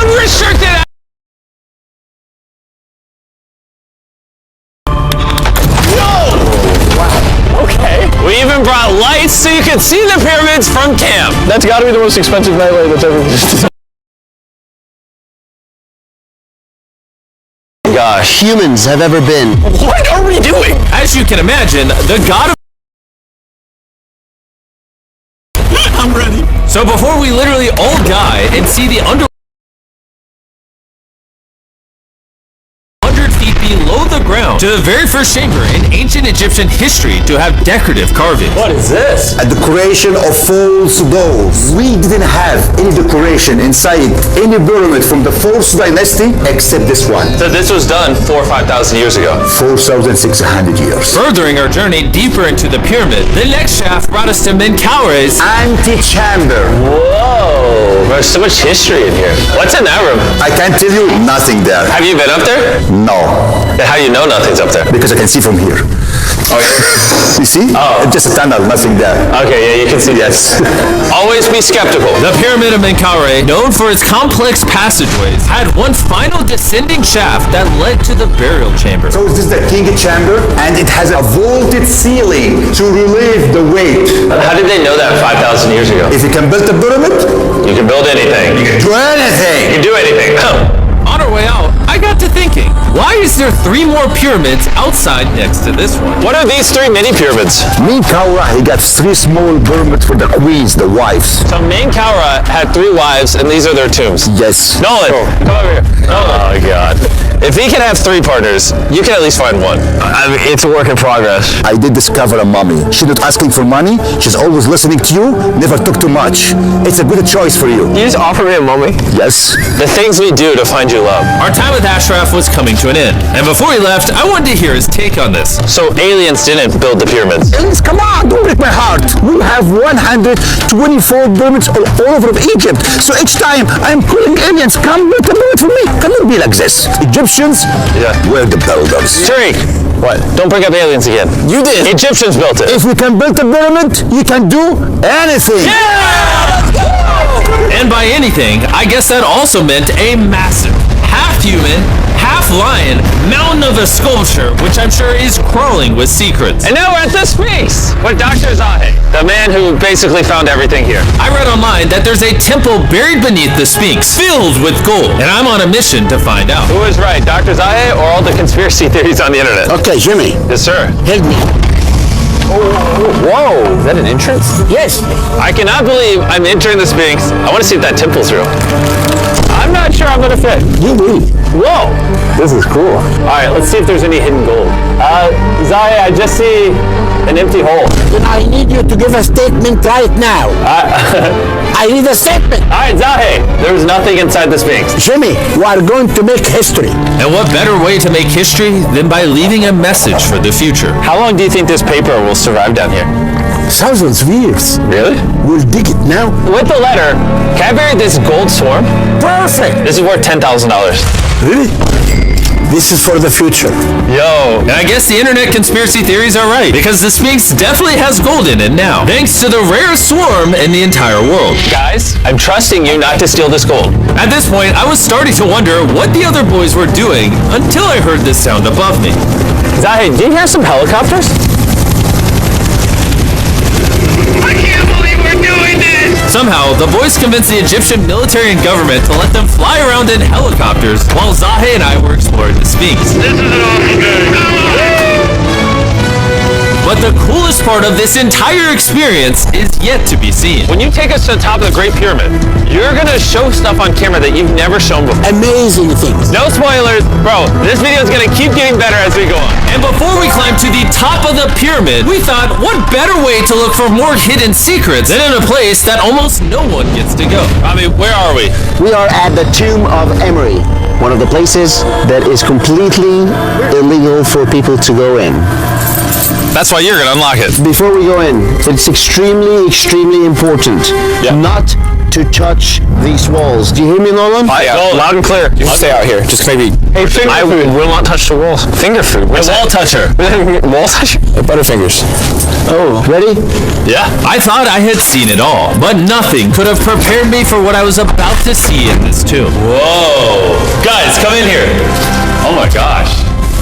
unrestricted. We even brought lights so you could see the pyramids from camp. That's got to be the most expensive nightlight that's ever existed. Gosh, humans have ever been. What are we doing? As you can imagine, the god of... I'm ready. So before we literally all die and see the under... 100 feet below the ground to the very first chamber in ancient Egyptian history to have decorative carving. What is this? A decoration of false doors. We didn't have any decoration inside any pyramid from the 4th dynasty except this one. So this was done 4,000 or 5,000 years ago. 4,600 years. Furthering our journey deeper into the pyramid, the next shaft brought us to Menkaure's Antechamber. Whoa, there's so much history in here. What's in that room? I can't tell you nothing there. Have you been up there? No. Then how do you know nothing's up there? Because I can see from here. Oh, yeah. You see? Oh. It's just a tunnel, nothing there. Okay, yeah, you can see. Yes. Always be skeptical. The Pyramid of Menkaure, known for its complex passageways, had one final descending shaft that led to the burial chamber. So this is the king chamber, and it has a vaulted ceiling to relieve the weight. How did they know that 5,000 years ago? If you can build a pyramid, You can build anything. you can do anything. You can do anything. On our way out, I got to thinking, why is there 3 more pyramids outside next to this one? What are these 3 mini pyramids? Menkaure, he got 3 small pyramids for the queens, the wives. So Menkaure had 3 wives, and these are their tombs. Yes. Nolan, come over here. Oh, God. If he can have 3 partners, you can at least find one. I mean, it's a work in progress. I did discover a mummy. She's not asking for money. She's always listening to you. Never took too much. It's a good choice for you. You just offer me a mummy? Yes. The things we do to find you love. Our time with Ashraf was coming to an end, and before he left, I wanted to hear his take on this. So aliens didn't build the pyramids? Aliens, come on, don't break my heart. We have 124 pyramids all over Egypt. So each time I'm calling aliens, come build a pyramid for me. Cannot be like this. Egyptians were the builders. Tariq, what? Don't bring up aliens again. You did. Egyptians built it. If we can build a pyramid, you can do anything. Yeah! Let's go! And by anything, I guess that also meant a massive, half-human, half-lion mountain of a sculpture, which I'm sure is crawling with secrets. And now we're at the Sphinx with Dr. Zahe, the man who basically found everything here. I read online that there's a temple buried beneath the Sphinx, filled with gold, and I'm on a mission to find out. Who is right, Dr. Zahe or all the conspiracy theories on the internet? Okay, Jimmy, Yes, sir. help me. Whoa, is that an entrance? Yes. I cannot believe I'm entering the Sphinx. I want to see if that temple's real. I'm not sure I'm going to fit. You will. Whoa, this is cool. All right, let's see if there's any hidden gold. Zahe, I just see an empty hole. Then I need you to give a statement right now. I need a statement. All right, Zahe, there's nothing inside the Sphinx. Jimmy, we are going to make history. And what better way to make history than by leaving a message for the future? How long do you think this paper will survive down here? Thousands of years. Really? We'll dig it now. With the letter, can I bury this gold swarm? Perfect. This is worth $10,000. Really? This is for the future. Yo. And I guess the internet conspiracy theories are right, because the Sphinx definitely has gold in it now, thanks to the rarest swarm in the entire world. Guys, I'm trusting you not to steal this gold. At this point, I was starting to wonder what the other boys were doing until I heard this sound above me. Zahe, do you hear some helicopters? I can't believe we're doing this! Somehow, the boys convinced the Egyptian military and government to let them fly around in helicopters while Zahe and I were exploring the Sphinx. This is an awesome game. But the coolest part of this entire experience is yet to be seen. When you take us to the top of the Great Pyramid, you're gonna show stuff on camera that you've never shown before. Amazing things. No spoilers, bro. This video is gonna keep getting better as we go on. And before we climb to the top of the pyramid, we thought, what better way to look for more hidden secrets than in a place that almost no one gets to go? I mean, where are we? We are at the tomb of Emery, one of the places that is completely illegal for people to go in. That's why you're gonna unlock it. Before we go in, it's extremely, extremely important not to touch these walls. Do you hear me, Nolan? Loud and clear. You stay out here. Just maybe. Hey, finger food. I will not touch the walls. Finger food. A wall toucher. Wall toucher? Butterfingers. Oh, ready? Yeah. I thought I had seen it all, but nothing could have prepared me for what I was about to see in this tomb. Whoa. Guys, come in here. Oh my gosh.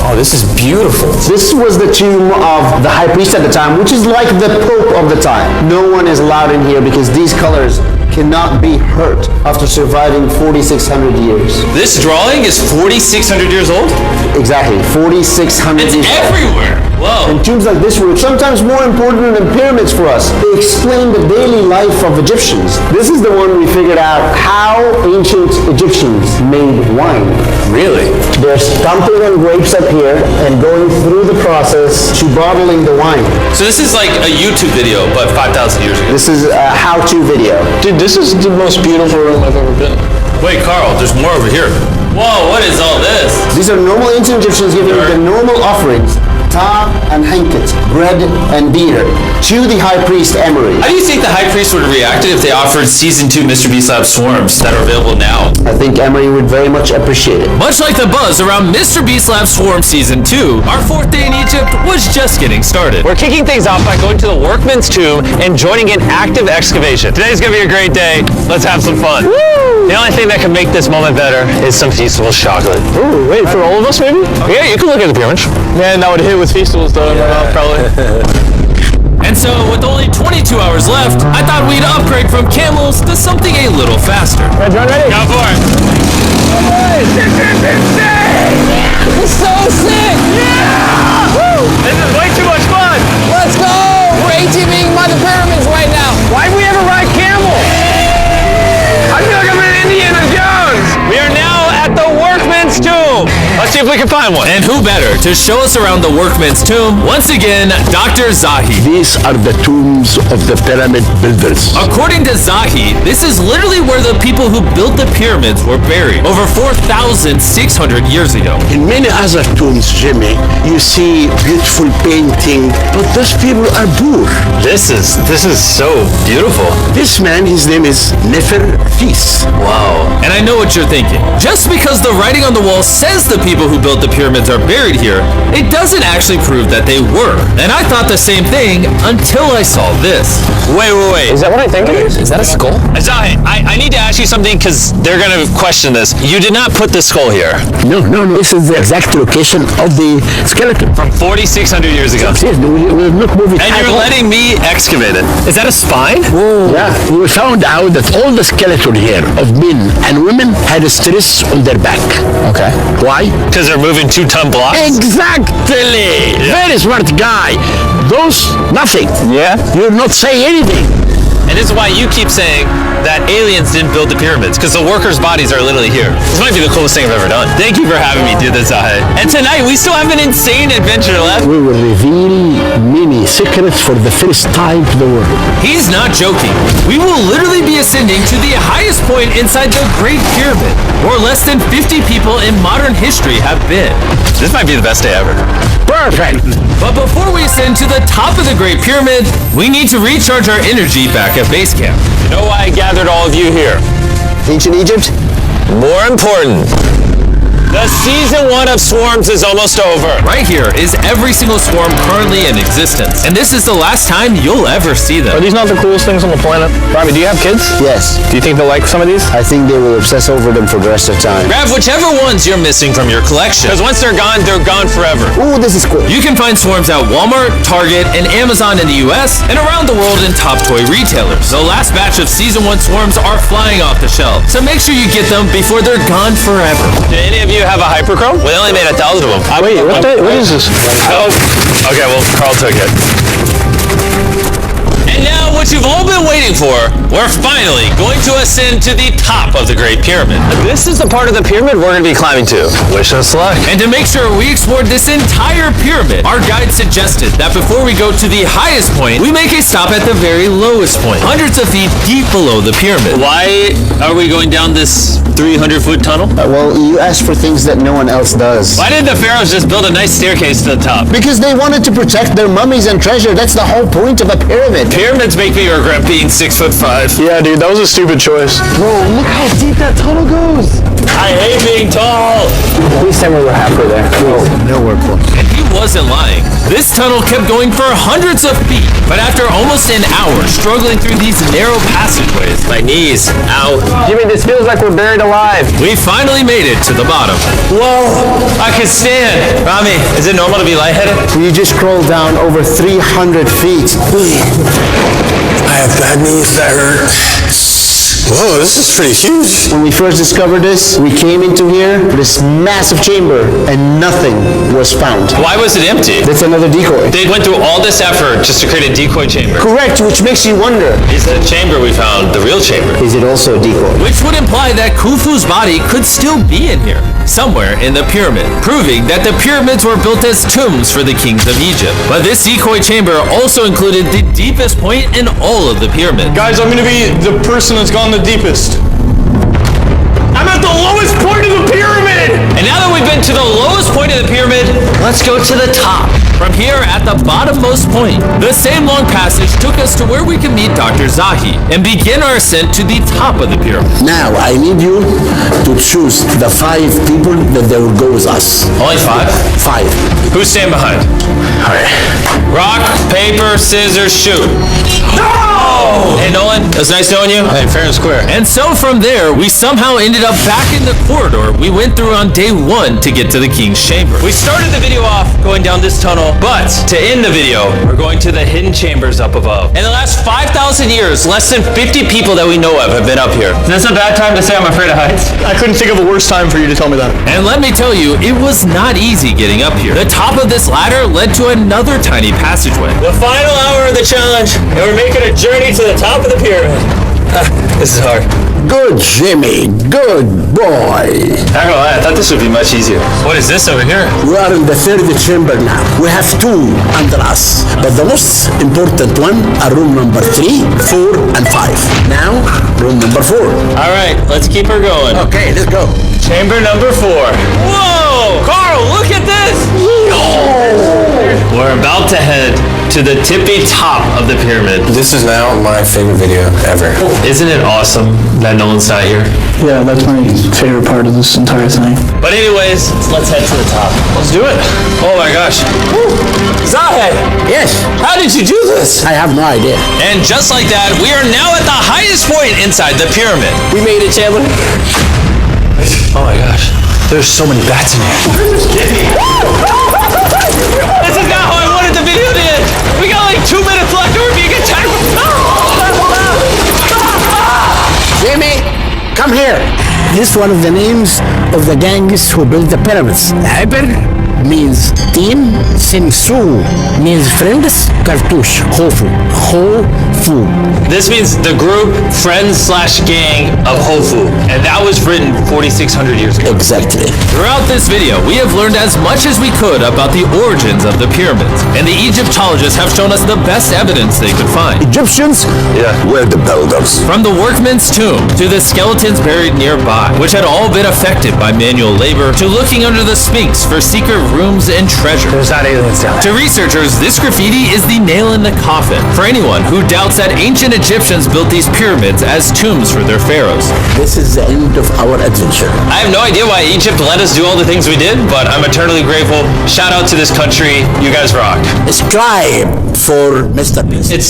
Oh, this is beautiful. This was the tomb of the high priest at the time, which is like the pope of the time. No one is allowed in here because these colors cannot be hurt after surviving 4,600 years. This drawing is 4,600 years old? Exactly, 4,600 It's years old. everywhere. Whoa. And tombs like this were sometimes more important than pyramids for us. They explain the daily life of Egyptians. This is the one we figured out how ancient Egyptians made wine. Really? They're stomping on grapes up here and going through the process to bottling the wine. So this is like a YouTube video, but 5,000 years ago. This is a how-to video. Dude, this is the most beautiful room I've ever been in. Wait, Carl, there's more over here. Whoa, what is all this? These are normal ancient Egyptians giving the normal offerings, ta and hanket, bread and beer, to the high priest Emery. How do you think the high priest would have reacted if they offered Season 2 Mr. Beast Lab Swarms that are available now? I think Emery would very much appreciate it. Much like the buzz around Mr. Beast Lab Swarm Season 2, our fourth day in Egypt was just getting started. We're kicking things off by going to the workman's tomb and joining an active excavation. Today's gonna be a great day. Let's have some fun. Woo! The only thing that can make this moment better is some Feastables chocolate. Ooh, wait, for all of us maybe? Yeah, you can look at the pyramids. Man, that would hit with Feastables though, probably. And so, with only 22 hours left, I thought we'd upgrade from camels to something a little faster. Ready, ready? Go for it! It's so sick! Yeah! Woo! This is way too much fun. Let's go! We're ATVing by the pyramids right now. Why do we ever ride camel? I feel like I'm in Indiana Jones. We are now at the workman's tomb. Let's see if we can find one. And who better to show us around the workman's tomb? Once again, Dr. Zahi. These are the tombs of the pyramid builders. According to Zahi, this is literally where the people who built the pyramids were buried over 4,600 years ago. In many other tombs, Jimmy, you see beautiful painting, but those people are poor. This is so beautiful. This man, his name is Nefertis. Wow. And I know what you're thinking. Just because the writing on the wall says the people who built the pyramids are buried here, it doesn't actually prove that they were. And I thought the same thing until I saw this. Wait. Is that what I think it is? Is that a skull? Zahi, I need to ask you something because they're going to question this. You did not put the skull here. No. This is the exact location of the skeleton. From 4,600 years ago. Yes, we not move it And at you're all. letting me excavate it. Is that a spine? Yeah, we found out that all the skeleton here of men and women had a stress on their back. Okay. Why? Because they're moving 2-ton blocks? Exactly! Very smart guy. Those, nothing. Yeah? You'll not say anything. And this is why you keep saying that aliens didn't build the pyramids, because the workers' bodies are literally here. This might be the coolest thing I've ever done. Thank you for having me do this, Zahi. And tonight, we still have an insane adventure left. We will reveal many secrets for the first time to the world. He's not joking. We will literally be ascending to the highest point inside the Great Pyramid, where less than 50 people in modern history have been. This might be the best day ever. Perfect! But before we ascend to the top of the Great Pyramid, we need to recharge our energy back at base camp. You know why I gathered all of you here? Ancient Egypt? More important, the season 1 of Swarms is almost over. Right here is every single swarm currently in existence, and this is the last time you'll ever see Are them. these not the coolest things on the planet? Robbie, do you have kids? Yes. Do you think they'll like some of these? I think they will obsess over them for the rest of time. Grab whichever ones you're missing from your collection. Because once they're gone forever. Ooh, this is cool. You can find swarms at Walmart, Target, and Amazon in the US, and around the world in top toy retailers. The last batch of Season 1 swarms are flying off the shelf, so make sure you get them before they're gone forever. Do any of you have a hyperchrome? We only made 1,000 of them. Wait, what is this? Oh, okay, well, Carl took it. And now, what you've all been waiting for, we're finally going to ascend to the top of the Great Pyramid. This is the part of the pyramid we're going to be climbing to. Wish us luck. And to make sure we explored this entire pyramid, our guide suggested that before we go to the highest point, we make a stop at the very lowest point, hundreds of feet deep below the pyramid. Why are we going down this 300-foot tunnel? Well, you asked for things that no one else does. Why didn't the pharaohs just build a nice staircase to the top? Because they wanted to protect their mummies and treasure. That's the whole point of a pyramid. pyramids make me regret being 6'5". Yeah, dude, that was a stupid choice. Bro, look how deep that tunnel goes. I hate being tall. Please tell me we're halfway there. Nowhere close. And he wasn't lying. This tunnel kept going for hundreds of feet, but after almost an hour struggling through these narrow passageways, My knees, ow. Jimmy, this feels like we're buried alive. we finally made it to the bottom. Whoa, I can stand. Rami, is it normal to be lightheaded? You just crawled down over 300 feet. I have bad knees that hurt. Whoa, this is pretty huge. When we first discovered this, we came into here, this massive chamber, and nothing was found. Why was it empty? That's another decoy. They went through all this effort just to create a decoy chamber. Correct, which makes you wonder, Is the chamber we found the real chamber? is it also a decoy? Which would imply that Khufu's body could still be in here, somewhere in the pyramid, proving that the pyramids were built as tombs for the kings of Egypt. But this decoy chamber also included the deepest point in all of the pyramid. Guys, I'm gonna be the person that's gone the deepest. I'm at the lowest point of the pyramid! And now that we've been to the lowest point of the pyramid, let's go to the top. From here, at the bottommost point, the same long passage took us to where we could meet Dr. Zahi and begin our ascent to the top of the pyramid. Now, I need you to choose the 5 people that they will go with us. Only 5? 5. Who's staying behind? Rock, paper, scissors, shoot. No! Hey, Nolan, it was nice knowing you. Hey, fair and square. And so from there, we somehow ended up back in the corridor we went through on day 1 to get to the king's chamber. We started the video off going down this tunnel, but to end the video, we're going to the hidden chambers up above. In the last 5,000 years, less than 50 people that we know of have been up here. Is this a bad time to say I'm afraid of heights? I couldn't think of a worse time for you to tell me that. And let me tell you, it was not easy getting up here. The top of this ladder led to another tiny passageway. The final hour of the challenge, and we're making a journey to the top of the pyramid. This is hard. Good, Jimmy. Good boy. Not gonna lie, I thought this would be much easier. What is this over here? We are in the 3rd chamber now. We have 2 under us. But the most important one are room number 3, 4, and 5. Now, room number 4. All right, let's keep her going. Okay, let's go. Chamber number 4. Whoa! Carl, look at this! We're about to head to the tippy top of the pyramid. This is now my favorite video ever. Isn't it awesome that Nolan's not here? Yeah, that's my favorite part of this entire thing. But anyways, let's head to the top. Let's do it. Oh my gosh. Woo. Zahe, Yes, how did you do this? I have no idea. And just like that, we are now at the highest point inside the pyramid. We made it, Chandler. Oh my gosh. There's so many bats in here. This is not how I wanted the video to end. We got like 2 minutes left and we're being attacked. Jimmy, come here. This is one of the names of the gangs who built the pyramids. Hyper means team, Sinsu means friends, Cartouche, Hofu. Hofu. This means the group, friends/gang of Hofu. And that was written 4,600 years ago. Exactly. Throughout this video, we have learned as much as we could about the origins of the pyramids, and the Egyptologists have shown us the best evidence they could find. Egyptians were the builders. From the workman's tomb, to the skeletons buried nearby, which had all been affected by manual labor, to looking under the Sphinx for secret rooms and treasure. There's not aliens down there. To researchers, this graffiti is the nail in the coffin for anyone who doubts that ancient Egyptians built these pyramids as tombs for their pharaohs. This is the end of our adventure. I have no idea why Egypt let us do all the things we did, but I'm eternally grateful. Shout out to this country. You guys rock. Subscribe for Mr. Beast. It's